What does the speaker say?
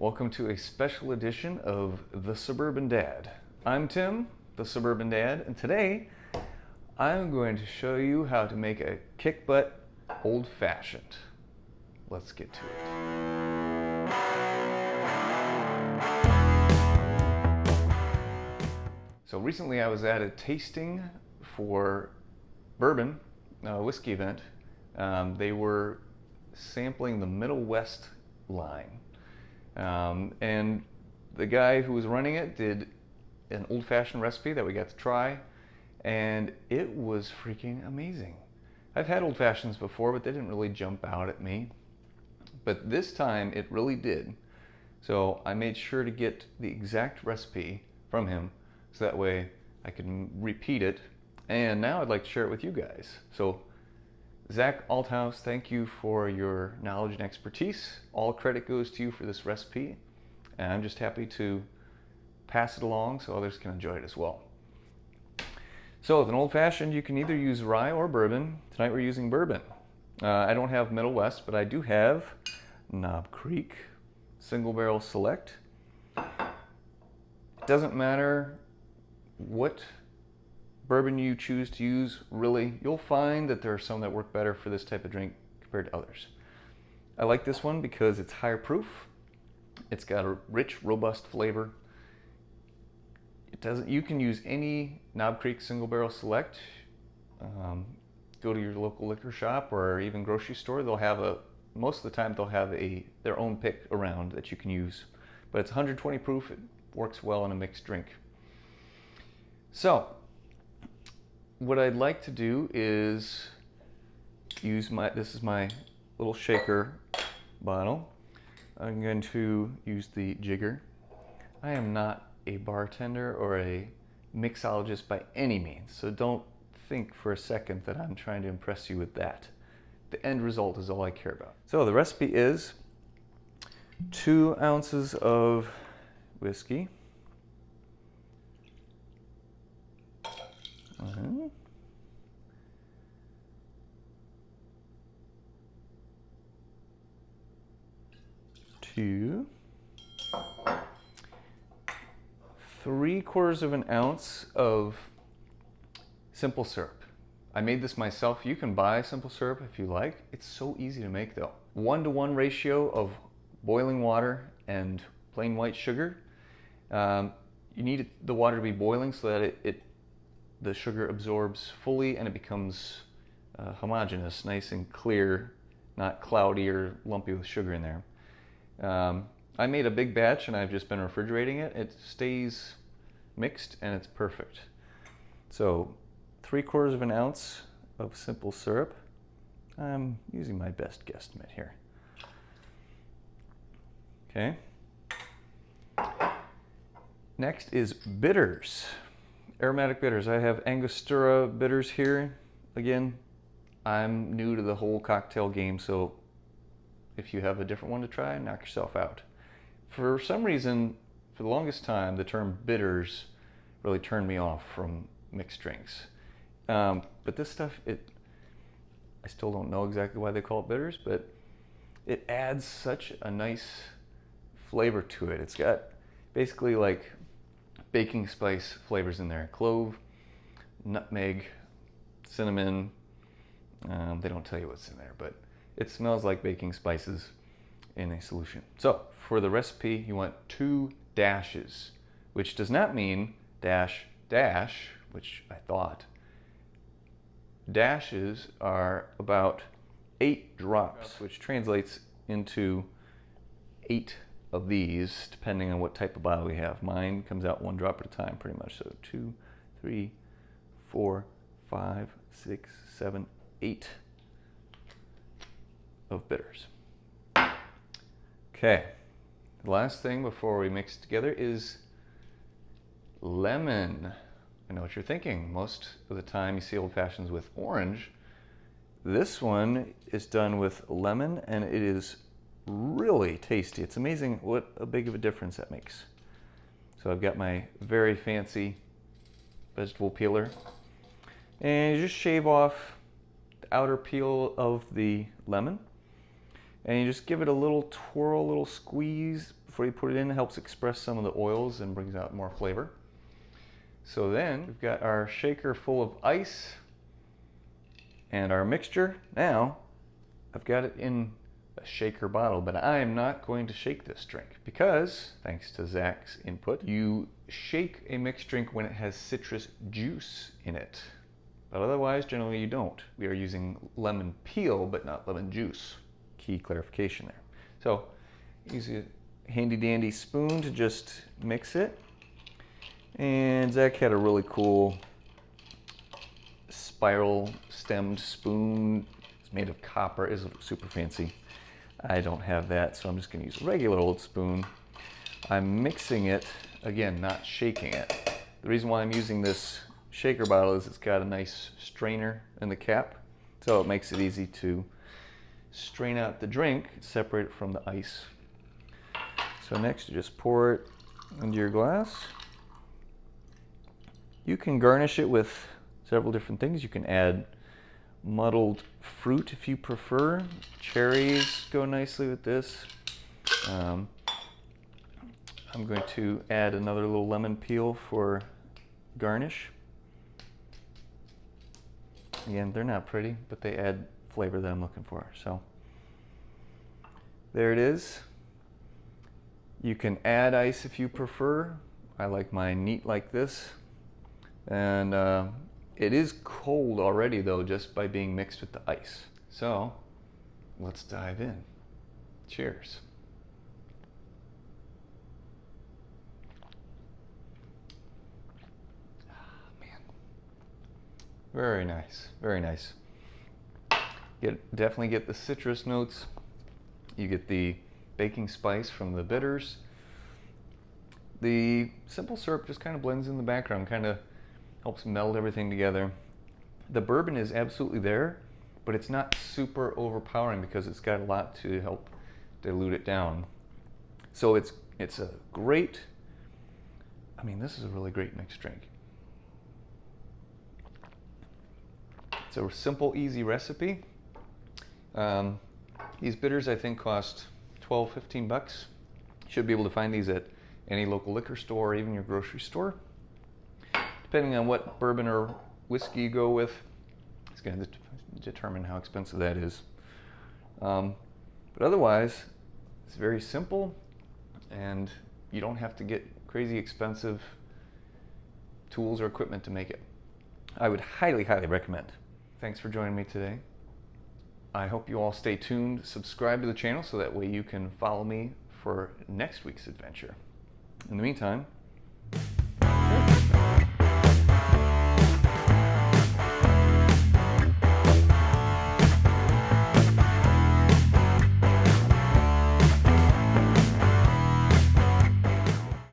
Welcome to a special edition of The Suburban Dad. I'm Tim, the Suburban Dad, and today I'm going to show you how to make a kick-butt old-fashioned. Let's get to it. So recently I was at a tasting for bourbon, whiskey event. They were sampling the Middle West line. And the guy who was running it did an old-fashioned recipe that we got to try, and it was freaking amazing. I've had old fashions before, but they didn't really jump out at me. But this time it really did. So I made sure to get the exact recipe from him so that way I can repeat it. And now I'd like to share it with you guys. So Zach Althaus, thank you for your knowledge and expertise. All credit goes to you for this recipe, and I'm just happy to pass it along so others can enjoy it as well. So with an old-fashioned, you can either use rye or bourbon. Tonight we're using bourbon. I don't have Middle West, but I do have Knob Creek Single Barrel Select. It doesn't matter what bourbon you choose to use, really. You'll find that there are some that work better for this type of drink compared to others. I like this one because it's higher proof. It's got a rich, robust flavor. You can use any Knob Creek Single Barrel Select. Go to your local liquor shop or even grocery store. They'll have most of the time they'll have their own pick around that you can use. But it's 120 proof. It works well in a mixed drink. So what I'd like to do is use this is my little shaker bottle. I'm going to use the jigger. I am not a bartender or a mixologist by any means, so don't think for a second that I'm trying to impress you with that. The end result is all I care about. So the recipe is 2 ounces of whiskey. 2, 3/4 of an ounce of simple syrup. I made this myself. You can buy simple syrup if you like. It's so easy to make though. 1-to-1 ratio of boiling water and plain white sugar. You need the water to be boiling so that the sugar absorbs fully and it becomes homogeneous, nice and clear, not cloudy or lumpy with sugar in there. I made a big batch and I've just been refrigerating it. It stays mixed and it's perfect. So 3/4 of an ounce of simple syrup. I'm using my best guesstimate here. Okay. Next is bitters. Aromatic bitters. I have Angostura bitters here. Again, I'm new to the whole cocktail game, so if you have a different one to try, knock yourself out. For some reason, for the longest time, the term bitters really turned me off from mixed drinks. But this stuff, I still don't know exactly why they call it bitters, but it adds such a nice flavor to it. It's got basically like baking spice flavors in there. Clove, nutmeg, cinnamon. They don't tell you what's in there, but it smells like baking spices in a solution. So for the recipe, you want 2 dashes, which does not mean dash, dash, which I thought. Dashes are about 8 drops, which translates into 8 of these, depending on what type of bottle we have. Mine comes out 1 drop at a time, pretty much. So 2, 3, 4, 5, 6, 7, 8 of bitters. Okay, the last thing before we mix it together is lemon. I know what you're thinking. Most of the time you see old fashions with orange. This one is done with lemon and it is really tasty. It's amazing what a big of a difference that makes. So I've got my very fancy vegetable peeler and you just shave off the outer peel of the lemon and you just give it a little twirl, a little squeeze before you put it in. It helps express some of the oils and brings out more flavor. So then we've got our shaker full of ice and our mixture. Now I've got it in a shaker bottle, but I am not going to shake this drink because, thanks to Zach's input, you shake a mixed drink when it has citrus juice in it. But otherwise, generally you don't. We are using lemon peel, but not lemon juice. Key clarification there. So use a handy dandy spoon to just mix it. And Zach had a really cool spiral stemmed spoon. It's made of copper, it's super fancy. I don't have that, so I'm just gonna use a regular old spoon. I'm mixing it, again, not shaking it. The reason why I'm using this shaker bottle is it's got a nice strainer in the cap, so it makes it easy to strain out the drink, separate it from the ice. So next you just pour it into your glass. You can garnish it with several different things. You can add muddled fruit if you prefer. Cherries go nicely with this. I'm going to add another little lemon peel for garnish. Again, they're not pretty, but they add flavor that I'm looking for. So there it is. You can add ice if you prefer. I like mine neat like this. And it is cold already though, just by being mixed with the ice. So let's dive in. Cheers. Man. Very nice, very nice. Definitely get the citrus notes. You get the baking spice from the bitters. The simple syrup just kind of blends in the background, kind of helps meld everything together. The bourbon is absolutely there, but it's not super overpowering because it's got a lot to help dilute it down. So it's a great, I mean, this is a really great mixed drink. It's a simple, easy recipe. These bitters I think cost $12-15. You should be able to find these at any local liquor store or even your grocery store. Depending on what bourbon or whiskey you go with, it's going to determine how expensive that is. But otherwise, it's very simple, and you don't have to get crazy expensive tools or equipment to make it. I would highly, highly recommend. Thanks for joining me today. I hope you all stay tuned, subscribe to the channel so that way you can follow me for next week's adventure. In the meantime,